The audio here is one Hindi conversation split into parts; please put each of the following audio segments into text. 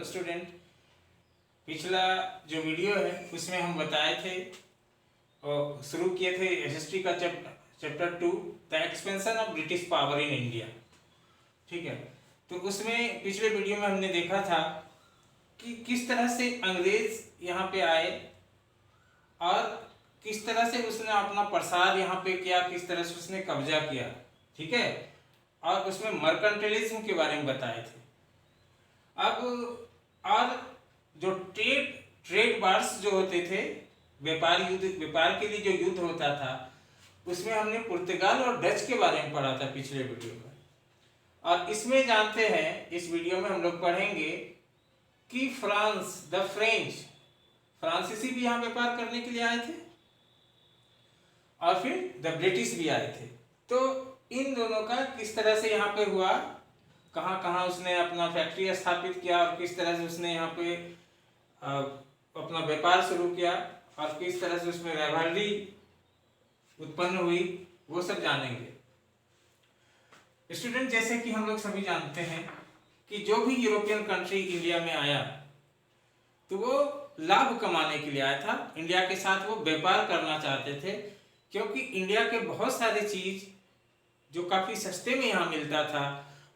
स्टूडेंट, पिछला जो वीडियो है उसमें हम बताए थे और शुरू किए थे हिस्ट्री का chapter 2 the expansion of British power in India. ठीक है, तो उसमें पिछले वीडियो में हमने देखा था कि किस तरह से अंग्रेज यहाँ पे आए और किस तरह से उसने अपना प्रसार यहाँ पे किया, किस तरह से उसने कब्जा किया। ठीक है, और उसमें मर्केंटाइलिज्म के बारे में बताए थे। अब और जो ट्रेड वार्स जो होते थे, व्यापार के लिए जो युद्ध होता था, उसमें हमने पुर्तगाल और डच के बारे में पढ़ा था पिछले वीडियो में। और इसमें जानते हैं, इस वीडियो में हम लोग पढ़ेंगे कि फ्रांसीसी भी यहाँ व्यापार करने के लिए आए थे और फिर द ब्रिटिश भी आए थे। तो इन दोनों का किस तरह से यहाँ पे हुआ, कहाँ कहाँ उसने अपना फैक्ट्री स्थापित किया और किस तरह से उसने यहाँ पे अपना व्यापार शुरू किया और किस तरह से उसमें राइवलरी उत्पन्न हुई, वो सब जानेंगे। स्टूडेंट, जैसे कि हम लोग सभी जानते हैं कि जो भी यूरोपियन कंट्री इंडिया में आया तो वो लाभ कमाने के लिए आया था। इंडिया के साथ वो व्यापार करना चाहते थे, क्योंकि इंडिया के बहुत सारे चीज जो काफी सस्ते में यहाँ मिलता था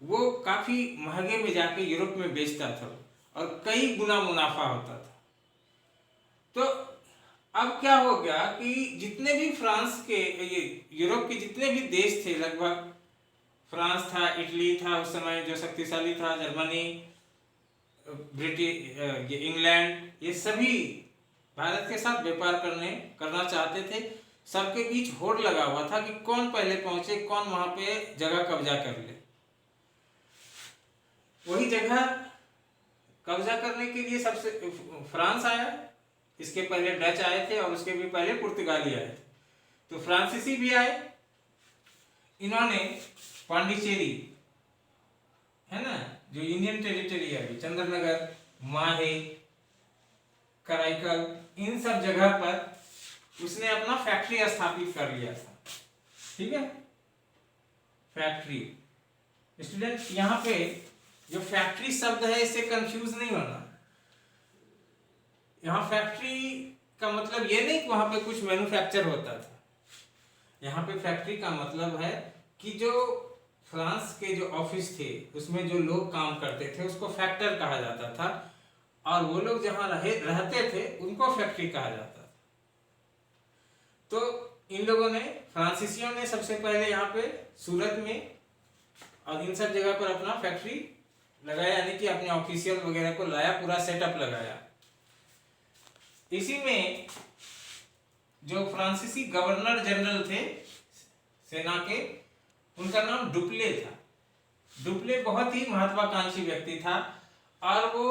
वो काफी महंगे में जाके यूरोप में बेचता था और कई गुना मुनाफा होता था। तो अब क्या हो गया कि जितने भी फ्रांस के, ये यूरोप के जितने भी देश थे, लगभग फ्रांस था, इटली था उस समय जो शक्तिशाली था, जर्मनी, ब्रिटेन, इंग्लैंड, ये सभी भारत के साथ व्यापार करना चाहते थे। सबके बीच होड़ लगा हुआ था कि कौन पहले पहुंचे, कौन वहां पे जगह कब्जा कर ले। वही जगह कब्जा करने के लिए सबसे फ्रांस आया, इसके पहले डच आए थे और उसके भी पहले पुर्तगाली आए थे। तो फ्रांसीसी भी आए, इन्होंने पांडिचेरी है ना, जो इंडियन टेरिटरी है, चंद्रनगर, माहे, कराईकल, इन सब जगह पर उसने अपना फैक्ट्री स्थापित कर लिया था। ठीक है, फैक्ट्री। स्टूडेंट, यहाँ पे जो फैक्ट्री शब्द है इससे कंफ्यूज नहीं होना। यहाँ फैक्ट्री का मतलब ये नहीं कि वहां पे कुछ मैन्युफैक्चर होता था। यहाँ पे फैक्ट्री का मतलब है कि जो फ्रांस के जो ऑफिस थे उसमें जो लोग काम करते थे उसको फैक्टर कहा जाता था, और वो लोग जहाँ रहते थे उनको फैक्ट्री कहा जाता था। तो इन लोगों ने, फ्रांसीसियों ने सबसे पहले यहाँ पे सूरत में और इन सब जगह पर अपना फैक्ट्री लगाया, यानी कि अपने ऑफिशियल वगैरह को लाया, पूरा सेटअप लगाया। इसी में जो फ्रांसीसी गवर्नर जनरल थे सेना के, उनका नाम डुप्ले था। डुप्ले बहुत ही महत्वाकांक्षी व्यक्ति था और वो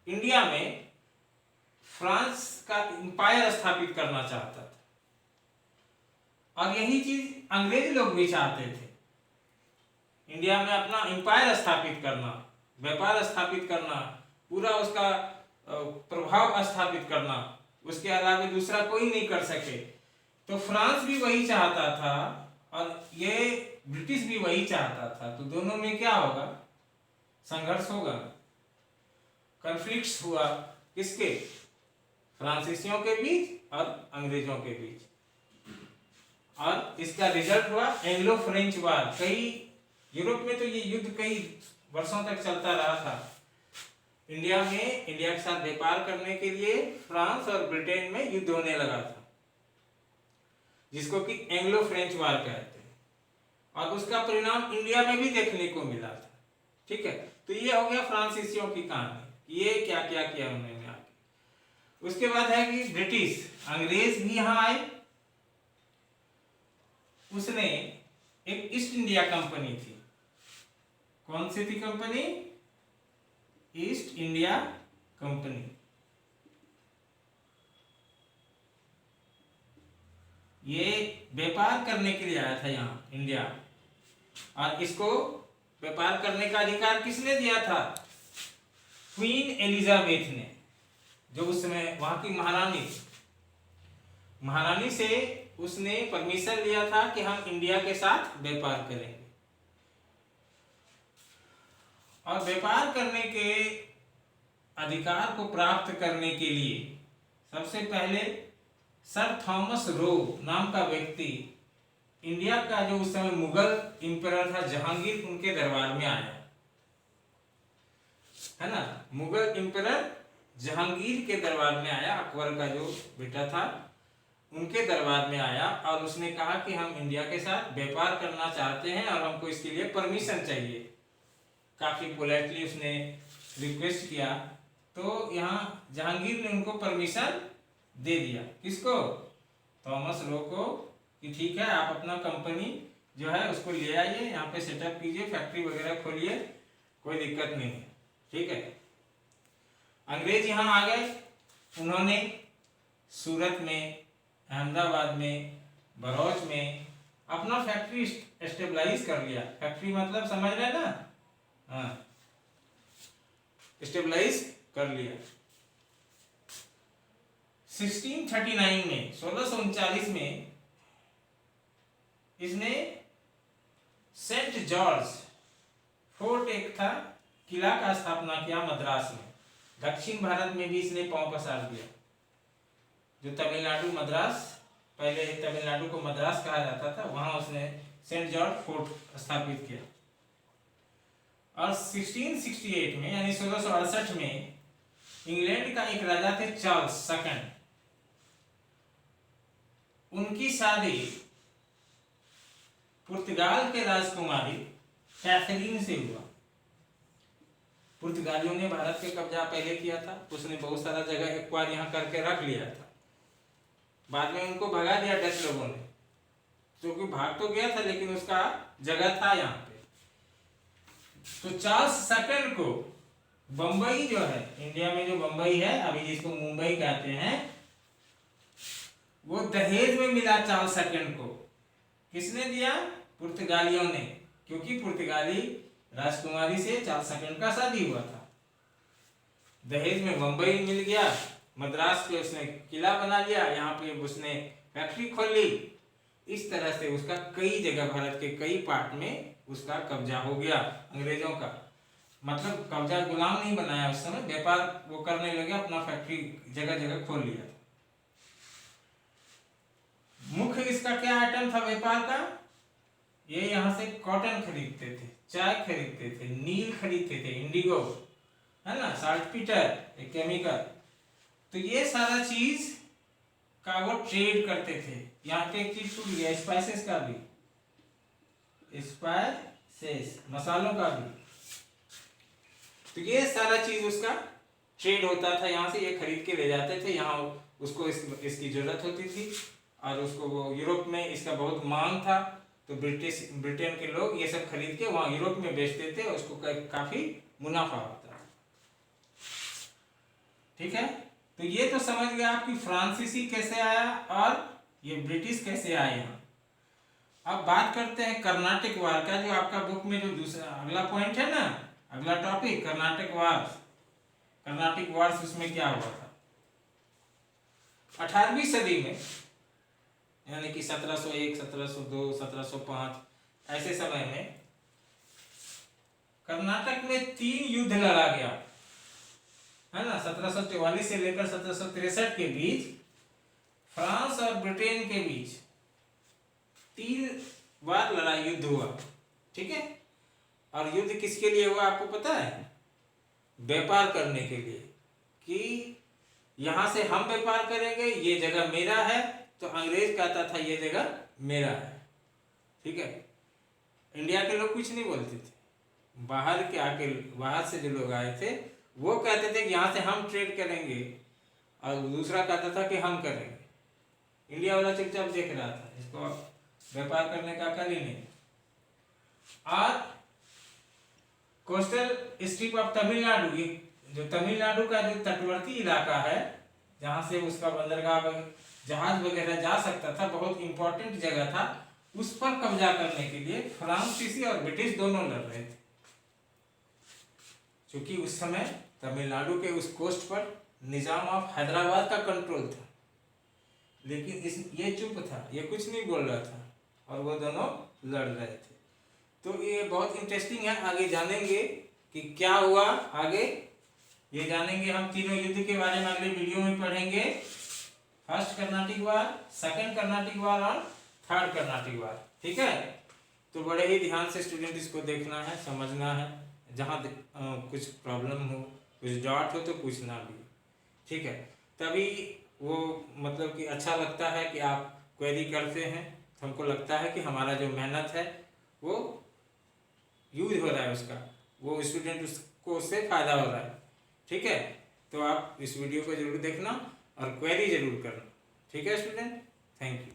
इंडिया में फ्रांस का एम्पायर स्थापित करना चाहता था, और यही चीज अंग्रेज लोग भी चाहते थे। इंडिया में अपना एम्पायर स्थापित करना, व्यापार स्थापित करना, पूरा उसका प्रभाव स्थापित करना, उसके अलावा दूसरा कोई नहीं कर सके। तो फ्रांस भी वही चाहता था और ये ब्रिटिश भी वही चाहता था। तो दोनों में क्या होगा, संघर्ष होगा, कॉन्फ्लिक्ट्स हुआ, किसके, फ्रांसीसियों के बीच और अंग्रेजों के बीच, और इसका रिजल्ट हुआ एंग्लो फ्रेंच वार। कई यूरोप में तो ये युद्ध कई वर्षों तक चलता रहा था। इंडिया के साथ व्यापार करने के लिए फ्रांस और ब्रिटेन में युद्ध होने लगा था, जिसको कि एंग्लो फ्रेंच वार कहते हैं, और उसका परिणाम इंडिया में भी देखने को मिला था। ठीक है, तो ये हो गया फ्रांसीसियों की कहानी, ये क्या क्या किया उन्होंने आगे। उसके बाद है कि ब्रिटिश, अंग्रेज भी यहाँ आए। उसने एक ईस्ट इंडिया कंपनी थी। कौन सी थी कंपनी? East India company. ये व्यापार करने के लिए आया था यहाँ इंडिया, और इसको व्यापार करने का अधिकार किसने दिया था? क्वीन एलिजाबेथ ने, जो उस समय वहां की महारानी थी। महारानी से उसने परमिशन लिया था कि हम इंडिया के साथ व्यापार करेंगे। और व्यापार करने के अधिकार को प्राप्त करने के लिए सबसे पहले सर थॉमस रो नाम का व्यक्ति इंडिया का जो उस समय मुगल इंपरर था जहांगीर, उनके दरबार में आया, है ना। मुगल इंपरर जहांगीर के दरबार में आया, अकबर का जो बेटा था उनके दरबार में आया और उसने कहा कि हम इंडिया के साथ व्यापार करना चाहते हैं और हमको इसके लिए परमिशन चाहिए। काफी पोलाइटली उसने रिक्वेस्ट किया, तो यहाँ जहांगीर ने उनको परमिशन दे दिया। किसको? थॉमस रो को, कि ठीक है आप अपना कंपनी जो है उसको ले आइए, यहाँ पे सेटअप कीजिए, फैक्ट्री वगैरह खोलिए, कोई दिक्कत नहीं है, ठीक है। अंग्रेज यहाँ आ गए, उन्होंने सूरत में, अहमदाबाद में, बरौच में अपना फैक्ट्री स्टेबलाइज कर लिया। फैक्ट्री मतलब समझ रहे ना, हाँ, स्टेबलाइज कर लिया। 1639 में, 1639 में इसने सेंट जॉर्ज फोर्ट एक था, किला का स्थापना किया मद्रास में। दक्षिण भारत में भी इसने पांव पसार दिया। जो तमिलनाडु मद्रास, पहले तमिलनाडु को मद्रास कहा जाता था, वहां उसने सेंट जॉर्ज फोर्ट स्थापित किया। और 1668 में यानी 1668 में इंग्लैंड का एक राजा थे चार्ल्स सेकंड, उनकी शादी पुर्तगाल के राजकुमारी कैथरीन से हुआ। पुर्तगालियों ने भारत पे कब्जा पहले किया था, उसने बहुत सारा जगह एक बार यहाँ करके रख लिया था, बाद में उनको भगा दिया डच लोगों ने, क्योंकि भाग तो गया था लेकिन उसका जगह था यहाँ पे। तो चार्ल्स सेकंड को बंबई जो है, इंडिया में जो बंबई है अभी जिसको मुंबई कहते हैं, वो दहेज में मिला चार्ल्स सेकंड को। किसने दिया? पुर्तगालियों ने, क्योंकि पुर्तगाली राजकुमारी से चार्ल्स सेकंड का शादी हुआ था। दहेज में बंबई मिल गया, मद्रास पे उसने किला बना लिया, यहाँ पे उसने फैक्ट्री खोल ली। इस तरह से उसका कई जगह, भारत के कई पार्ट में उसका कब्जा हो गया अंग्रेजों का। मतलब कब्जा, गुलाम नहीं बनाया उस समय, व्यापार वो करने लगे, अपना फैक्ट्री जगह जगह खोल लिया। मुख्य इसका क्या आइटम था व्यापार का? ये यहाँ से कॉटन खरीदते थे, चाय खरीदते थे, नील खरीदते थे, इंडिगो, है ना, साल्टपीटर, एक केमिकल। तो ये सारा चीज का वो ट्रेड करते थे। यहाँ पे एक चीज छूट गया, स्पाइसेस का भी, स्पाइसेस मसालों का भी। तो ये सारा चीज उसका ट्रेड होता था, यहाँ से ये खरीद के ले जाते थे, यहाँ उसको इसकी जरूरत होती थी और उसको वो यूरोप में इसका बहुत मांग था, तो ब्रिटेन के लोग ये सब खरीद के वहाँ यूरोप में बेचते थे, उसको काफी मुनाफा होता था। ठीक है, तो ये तो समझ गया आपकी फ्रांसीसी कैसे आया और ये ब्रिटिश कैसे आए यहाँ। अब बात करते हैं कर्नाटक वार का, जो आपका बुक में जो दूसरा अगला पॉइंट है ना, अगला टॉपिक कर्नाटक वार। कर्नाटक वार उसमें क्या हुआ था? 18वीं सदी में, यानी कि 1701, 1702, 1705 ऐसे समय में कर्नाटक में 3 युद्ध लड़ा गया, है ना। 1744 से लेकर 1763 के बीच फ्रांस और ब्रिटेन के बीच 3 बार लड़ाई युद्ध हुआ, ठीक है। और युद्ध किसके लिए हुआ आपको पता है? व्यापार करने के लिए, कि यहां से हम व्यापार करेंगे, ये जगह मेरा है, तो अंग्रेज कहता था ये जगह मेरा है, ठीक है। इंडिया के लोग कुछ नहीं बोलते थे, बाहर से जो लोग आए थे वो कहते थे कि यहाँ से हम ट्रेड करेंगे, और दूसरा कहता था कि हम करेंगे। इंडिया वाला चुपचाप देख रहा था, इसको व्यापार करने का अकल ही नहीं। और कोस्टल स्ट्रिप ऑफ तमिलनाडु, जो तमिलनाडु का जो तटवर्ती इलाका है, जहाँ से उसका बंदरगाह जहाज वगैरह जा सकता था, बहुत इंपॉर्टेंट जगह था, उस पर कब्जा करने के लिए फ्रांसीसी और ब्रिटिश दोनों लड़ रहे थे। क्योंकि उस समय तमिलनाडु के उस कोस्ट पर निजाम ऑफ हैदराबाद का कंट्रोल था, लेकिन ये चुप था, ये कुछ नहीं बोल रहा था, और वो दोनों लड़ रहे थे। तो ये बहुत इंटरेस्टिंग है, आगे जानेंगे कि क्या हुआ आगे। ये जानेंगे हम तीनों युद्ध के बारे में अगले वीडियो में पढ़ेंगे। फर्स्ट कर्नाटिक वार, सेकंड कर्नाटिक वार और थर्ड कर्नाटिक वार। ठीक है, तो बड़े ही ध्यान से स्टूडेंट इसको देखना है, समझना है। जहाँ कुछ प्रॉब्लम हो, कुछ डाउट हो तो पूछना भी। ठीक है, तभी वो मतलब कि अच्छा लगता है कि आप क्वेरी करते हैं, तो हमको लगता है कि हमारा जो मेहनत है वो यूज हो रहा है, उसका वो स्टूडेंट उसको उससे फ़ायदा हो रहा है। ठीक है, तो आप इस वीडियो को जरूर देखना और क्वेरी जरूर करना। ठीक है स्टूडेंट, थैंक यू।